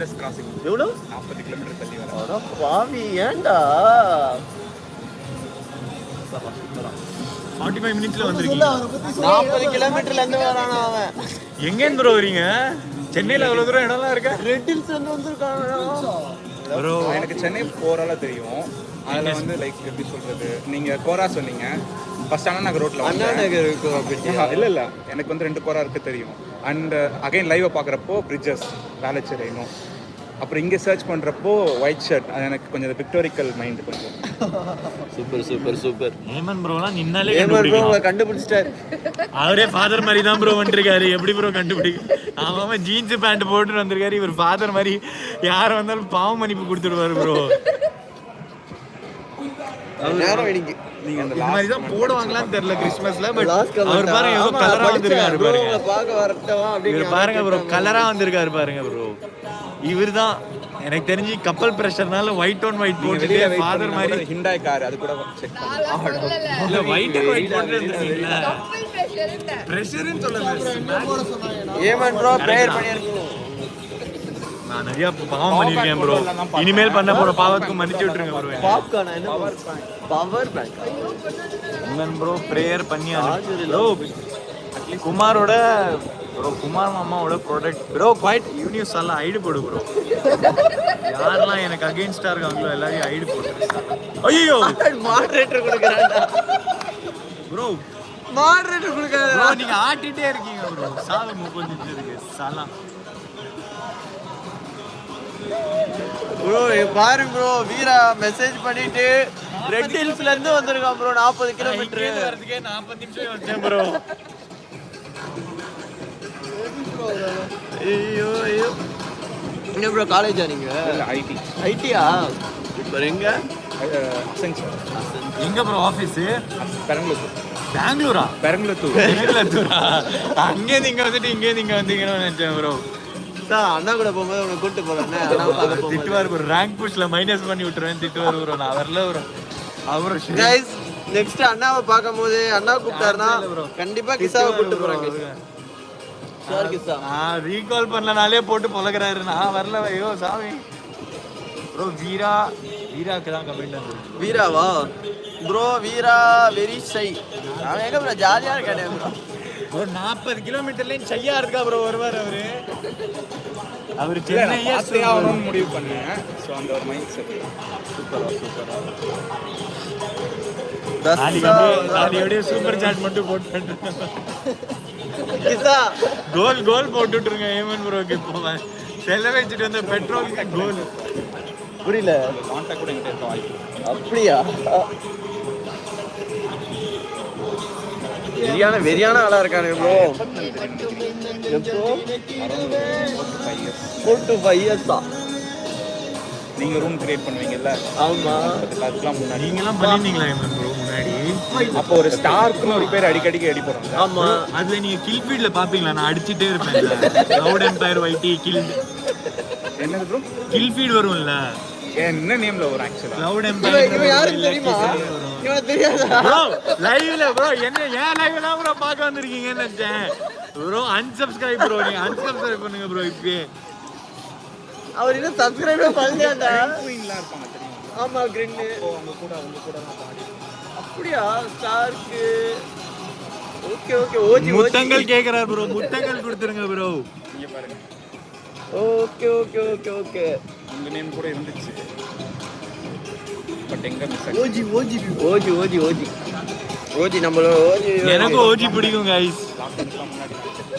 மைலஸ் crossing. எவ்வளோ? 40 kilometre தள்ளி வர. அட பாவி, ஏன்டா? 45 மினிட்ஸ்ல வந்திருக்கீங்க. 40 கிலோமீட்டர்ல இருந்து வரானா அவன்? எங்க இருந்து ப்ரோ வரீங்க? சென்னையில அவ்வளவு தூரம் இடம்லாம் இருக்கா? ரெட் ஹில்ஸ்ல இருந்து வந்திருக்கானா ப்ரோ? எனக்கு சென்னை போறால தெரியும். அதுல வந்து லைக் எப்படி சொல்றது, நீங்க கோரா சொன்னீங்க ஃபர்ஸ்ட். அண்ணா நகர் ரோட்ல அண்ணா நகர் இல்ல எனக்கு வந்து 2 கோரா இருக்கு தெரியும். அண்ட் அகைன் லைவ் பாக்குறப்போ பிரிட்ஜஸ் வேலச்சேரியும், அப்புறம் இங்கே சர்ச் பண்ணுறப்போ ஒயிட் ஷர்ட். அது எனக்கு கொஞ்சம் பிக்டோரிக்கல் மைண்ட் கொஞ்சம். Super super super. ஏமன் ப்ரோலாம் நின்னாலே கண்டுபிடிச்சிட்டாரு. அவரே ஃபாதர் மாதிரி தான் ப்ரோ வந்துருக்காரு. எப்படி ப்ரோ கண்டுபிடிக்கும்? அவன் ஜீன்ஸ் பேண்ட் போட்டுட்டு வந்திருக்காரு. இவர் ஃபாதர் மாதிரி யார் வந்தாலும் பாவ மன்னிப்பு கொடுத்துருவாரு ப்ரோ. நீங்க அந்த மாதிரி தான் போடுவாங்களான்னு தெரியல கிறிஸ்மஸ்ல. பட் அவர் பாருங்க எவ்வளவு கலரா வந்திருக்காரு பாருங்க. பார்க்க வரட்டவா இவர் பாருங்க ப்ரோ, கலரா வந்திருக்காரு பாருங்க ப்ரோ. இவர் தான் எனக்கு தெரிஞ்சு கப்பல் பிரஷர்னால ஒயிட் ஆன் ஒயிட் போட்டுட்டு ஃபாதர் மாதிரி ஹிண்டாய் கார் அது கூட செக் பண்ணி. இல்ல ஒயிட் அண்ட் ஒயிட் போட்டுருந்தீங்களா? பிரஷர்னு சொல்லல. ஏமன் ப்ரோ பிரேயர் பண்ணிருக்கீங்க. நான் நிறைய பாவம் பண்ணிருக்கேன் ப்ரோ. இனிமேல் பண்ண போற பாவத்துக்கு மன்னிச்சு விட்டுருங்க ப்ரோ. பாப்கார்ன் என்ன பவர் பேங்க் இன்னன் ப்ரோ பிரேயர் பண்ணி ப்ரோ. குமாரோட ப்ரோ, குமார் மாமாவோட ப்ராடக்ட் ப்ரோ குவைட் யூனிவர்ஸ் எல்லாம் ஐடி போடு ப்ரோ. யாரெல்லாம் எனக்கு அகைன்ஸ்டா இருக்காங்களோ எல்லாரையும் ஐடி போடு. ஐயோ மாடரேட்டர் கொடுக்கறான்டா ப்ரோ. மாடரேட்டர் கொடுக்கறாரு ப்ரோ. நீங்க ஆட்டிட்டே இருக்கீங்க ப்ரோ. சாவு 30 நிமிஷம் இருக்கு சாலா ப்ரோ. பாரு ப்ரோ, வீரா மெசேஜ் பண்ணிட்டு ரெட் ஹில்ஸ்ல இருந்து வந்திருக்கான் ப்ரோ. 40 கிலோமீட்டர் வரதுக்கே 40 நிமிஷம் வச்சேன் ப்ரோ. ஐயோ ஐயோ. என்ன ப்ரோ காலேஜா நீங்க? ஐடி. ஐடியா? இப்போ எங்க? அசென்ஷன். எங்க ப்ரோ ஆபீஸ்? பெரம்பலூர். பெங்களூரா? பெரம்பலூர். அங்கே நீங்க வந்துட்டு இங்கே நீங்க வந்தீங்கன்னு நினைச்சேன் ப்ரோ. அண்ணா கூட போகும்போது உனக்கு கூட்டு போறேன். திட்டுவார் ப்ரோ. ரேங்க் புஷ்ல மைனஸ் பண்ணி விட்டுருவேன் திட்டுவார் ப்ரோ. நான் வரல ப்ரோ. அவரும் கைஸ் நெக்ஸ்ட் அண்ணாவை பார்க்கும்போது அண்ணா கூப்பிட்டாருன்னா கண்டிப்பா கிசாவை கூட்டு போறாங்க. சார் கிசா நான் ரீகால் பண்ணலனாலே போட்டு பொலகிறாரு. நான் வரல. ஐயோ சாமி ப்ரோ. வீராக்கு தான் கமெண்ட் வந்து. வீராவா ப்ரோ? வீரா வெரி ஷை. அவன் எங்க ப்ரோ ஜாலியா இருக்கானே ப்ரோ. ஒரு 40 கிலோமீட்டர்லயும் சையா இருக்கா ப்ரோ. வருவார் அவரு சென்னையே ஆகணும்னு முடிவு பண்ணேன். ஸோ அந்த ஒரு மைண்ட் செட். சூப்பரா சூப்பர் சாட் மட்டும் போட்டு கோல் போட்டுருங்க ஏமன் ப்ரோக்கு. இப்போ செல்ல வச்சுட்டு வந்த பெட்ரோலுக்கு கோல். புரியல. கான்டாக்ட் கூட என்கிட்ட இருக்க வாய்ப்பு. அப்படியா? வெறியான ஆளா இருக்கானே ப்ரோ. 4 to 5 years தான். நீங்க ரூம் கிரியேட் பண்ணுவீங்கல்ல? ஆமா. அதுக்கெல்லாம் முன்னாடி நீங்கலாம் பண்ணிருந்தீங்களா ஏமன் ப்ரோ முன்னாடி? அப்போ ஒரு ஸ்டார்க்குன்னு ஒரு பேர் அடிக்கடிக்கு அடி போறாங்க. ஆமா. அதுல நீங்க கில் ஃபீல்ட்ல பாப்பீங்களா? நான் அடிச்சிட்டே இருப்பேன். லவுட் எம்பயர் வைட்டி கில். என்னது ப்ரோ? கில் ஃபீட் வரும்ல. என்ன நேம்ல வரும் ஆக்சுவலா? Loud empire. இவன் யாருக்கு தெரியுமா? இவன் தெரியாதா ப்ரோ? லைவ்ல ப்ரோ என்ன ஏன் லைவ்ல ப்ரோ பார்க்க வந்திருக்கீங்கன்னு நினைச்சேன் ப்ரோ. Unsubscribe bro. நீங்க அன்சப்ஸ்கிரைப் பண்ணுங்க ப்ரோ. இப்போ அவர் இன்னும் சப்ஸ்கிரைபே பண்ணலையாடா? குயின்லாம் இருப்பாங்க தெரியுமா? ஆமா கிரின். அவங்க கூட நான் பாடி. அப்படியா? ஸ்டார்க்கு. Okay okay. ஓஜி முத்தங்கள் கேக்குறாரு ப்ரோ. முத்தங்கள் கொடுத்துருங்க ப்ரோ. நீங்க பாருங்க. Okay okay okay okay. உங்க நேம் கூட இருந்துச்சு. பட் எங்க miss OG OG OG OG OG OG நம்மள ஓஜி. எனக்கு ஓஜி பிடிக்கும் गाइस.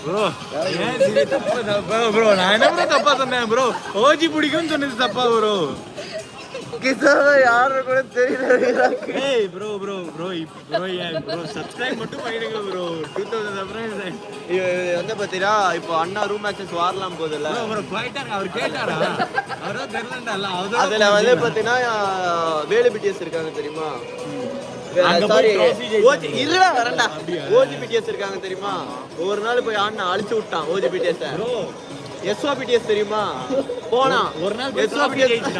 ப்ரோ ஏன் சரி தப்பா ப்ரோ? நான் என்ன ப்ரோ தப்பா சொன்னேன் ப்ரோ? ஓஜி பிடிக்கும்னு சொன்னது தப்பா ப்ரோ? கிசாவ யாரு கூட தெரியல. ஏய் ப்ரோ ப்ரோ ப்ரோ ப்ரோ ஏன் ப்ரோ சப்ஸ்கிரைப் மட்டும் பண்ணிடுங்க ப்ரோ. 2000 சப்ஸ்கிரைபர் வந்து பாத்தீங்களா? இப்போ அண்ணா ரூம் மேட்சஸ் வாரலாம் போகுதுல்ல ப்ரோ. ப்ரோ குவைட்டா அவர் கேட்டாரா? அவரோ தெரியலண்டா. அதுல வந்து பாத்தீங்கன்னா வேலு பிடிஎஸ் இருக்காங்க தெரியுமா? சாரி ஓஜி இல்ல வரண்டா. ஓஜி பிடிஎஸ் இருக்காங்க தெரியுமா? ஒரு நாள் போய் அண்ணா அழிச்சு விட்டான் ஓஜி பிடிஎஸ். எஸ்ஓ பிடிஎஸ் தெரியுமா? போனா ஒரு நாள் எஸ்ஓ பிடிஎஸ்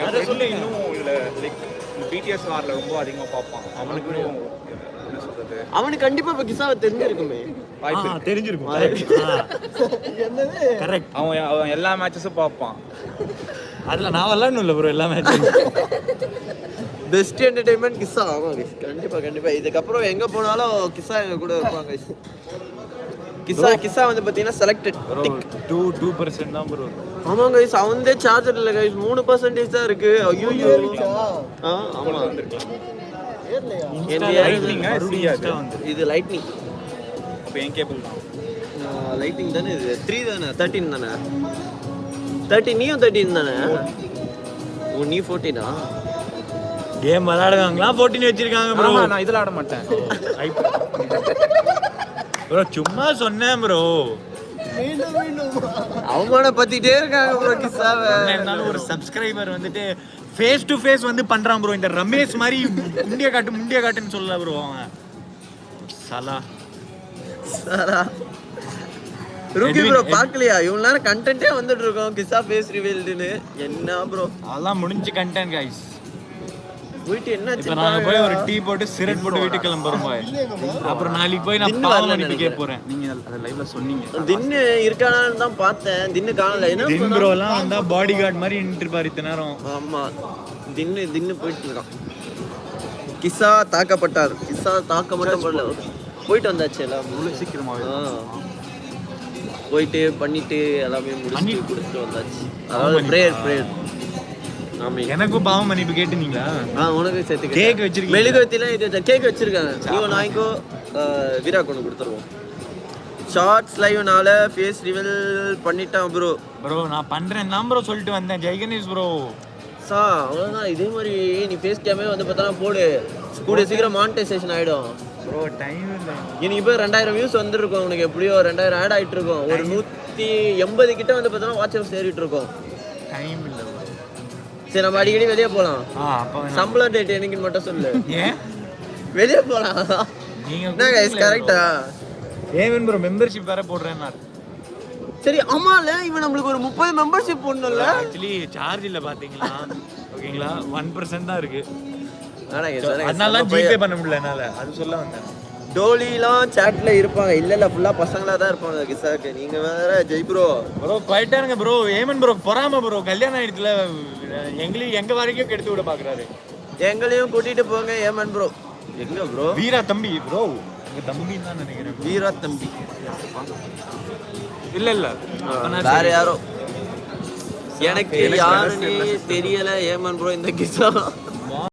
அத சொல்லி இன்னும் இதுல லைக் பிடிஎஸ் வார்ல ரொம்ப அதிகமா பாப்பான். அவனுக்கு என்ன சொல்றது, அவனுக்கு கண்டிப்பா இப்ப கிசாவை தெரிஞ்சிருக்குமே. வாய்ப்பு தெரிஞ்சிருக்கும். கரெக்ட். அவன் எல்லா மேட்சஸும் பார்ப்பான். அதுல நான் விளையாடணும் இல்ல ப்ரோ எல்லா மேட்சும். பெஸ்ட் என்டர்டைன்மெண்ட் கிஸ்ஸா. ஆமா guys. கண்டிப்பா இதுக்கப்புறம் எங்க போனாலும் கிஸ்ஸா எங்க கூட இருப்பாங்க guys. கிஸ்ஸா வந்து பாத்தீங்கன்னா செலக்டட் ப்ரோ 2% தான் ப்ரோ. ஆமா guys, அவன்தே சார்ஜர் இல்ல guys, 3% தான் இருக்கு. ஐயோ ஆமா லைட்னிங் இது லைட்னிங். அப்போ என் கேபிள் தான். லைட்டிங் தானே இது. 3 தானே 13 தானே 13. நீயும் 13 தானே? ஓ நீ 14 கேம் விளையாடுவாங்களா 14 வச்சிருக்காங்க ப்ரோ. நான் இதில் ஆட மாட்டேன் ப்ரோ, சும்மா சொன்னேன் ப்ரோ. அவமான பத்திட்டே இருக்காங்க ப்ரோ கிஸ்ஸாவை. இருந்தாலும் ஒரு சப்ஸ்கிரைபர் வந்துட்டு ஃபேஸ் டு ஃபேஸ் வந்து பண்றான் ப்ரோ. இந்த ரமேஷ் மாதிரி முண்டிய காட்டுன்னு சொல்லல ப்ரோ. அவன் சலா ரூக்கி ப்ரோ பார்க்கலையா? இவ்வளவு நேரம் கண்டென்ட்டே வந்துட்டு இருக்கோம் கிஸ்ஸா ஃபேஸ் ரிவீல்டுன்னு. என்ன ப்ரோ அதெல்லாம் முடிஞ்சு கண்டென்ட் गाइस. போயிட்டு என்ன இப்ப நாங்க போய் ஒரு டீ போட்டு சிரட் போட்டு வீட்டுக்கு கிளம்புறோம் பாய். அப்புறம் நாளைக்கு போய் நான் பாவம் அனுப்பி கேட்க போறேன். நீங்க அதை லைவ்ல சொன்னீங்க. தின்னு இருக்கானான்னு தான் பார்த்தேன். தின்னு காணல. என்ன தின் ப்ரோ எல்லாம் வந்தா பாடி கார்டு மாதிரி நின்னுட்டு இருப்பாரு இத்தனை நேரம். ஆமா தின்னு போயிட்டு இருக்கான். கிஸ்ஸா தாக்கப்பட்டார். கிஸ்ஸா தாக்க மட்டும் பண்ணல, போயிட்டு வந்தாச்சு எல்லாம் சீக்கிரமாவே. போயிட்டு பண்ணிட்டு எல்லாமே முடிச்சு கொடுத்துட்டு வந்தாச்சு. அதாவது பிரேயர். ஆமா எனக்கும் பாவம் மன்னிப்பு கேட்டுனீங்களா? உனக்கு சேர்த்து கேக் வச்சிருக்கீங்க. மெழுகுவத்தில இது கேக் வச்சிருக்காங்க. நீ ஒன்று வாங்கிக்கோ, வீரா கொண்டு கொடுத்துருவோம். ஷார்ட்ஸ் லைவ்னால ஃபேஸ் ரிவீல் பண்ணிட்டான் ப்ரோ. நான் பண்றேன் தான் ப்ரோ சொல்லிட்டு வந்தேன். ஜெய் கணேஷ் ப்ரோ. அவ்வளோதான். இதே மாதிரி நீ ஃபேஸ் கேமே வந்து பார்த்தா போடு, கூட சீக்கிரம் மானிட்டைசேஷன் ஆகிடும் ப்ரோ. டைம் இல்லை. இன்னைக்கு இப்போ 2000 வியூஸ் வந்துருக்கும். உனக்கு எப்படியோ 2000 ஆட் ஆகிட்டு இருக்கும். ஒரு 180 கிட்ட வந்து பார்த்தோன்னா வாட்ச் ஹவர்ஸ் ஏறிட்டு இருக்கும். டைம் இல்லை. சரி நம்ம அடிக்கடி வெளியே போகலாம். சம்பளம் டேட் என்னைக்குன்னு மட்டும் சொல்லு. ஏன் வெளியே போகலாம்? என்ன கைஸ் கரெக்டா? ஏவன் ப்ரோ மெம்பர்ஷிப் வேற போடுறேன். சரி ஆமால, இவன் நம்மளுக்கு ஒரு 30 மெம்பர்ஷிப் போடணும்ல. ஆக்சுவலி சார்ஜ் இல்ல பாத்தீங்களா? ஓகேங்களா, 1% தான் இருக்கு. அதனால அதனால ஜிபே பண்ண முடியல என்னால. அது சொல்ல வந்தேன். டோலிலாம் சாட்ல இருப்பாங்க. இல்ல ஃபுல்லா பசங்களா தான் இருப்பாங்க கிசாக்கு. நீங்க வேற ஜெய் ப்ரோ. குவைட்டா இருங்க ப்ரோ. ஏமன் ப்ரோ பொறாம ப்ரோ. கல்யாணம் ஆயிடுச்சுல, எங்க வரைக்கும் கெடுத்து விட பாக்குறாரு. எங்களையும் கூட்டிட்டு போங்க ஏமன் ப்ரோ. எங்க ப்ரோ? வீரா தம்பி ப்ரோ. உங்க தம்பி தான் நினைக்கிறேன். வீரா தம்பி இல்ல வேற யாரோ. எனக்கு யாருன்னு தெரியல ஏமன் ப்ரோ. இந்த கிசா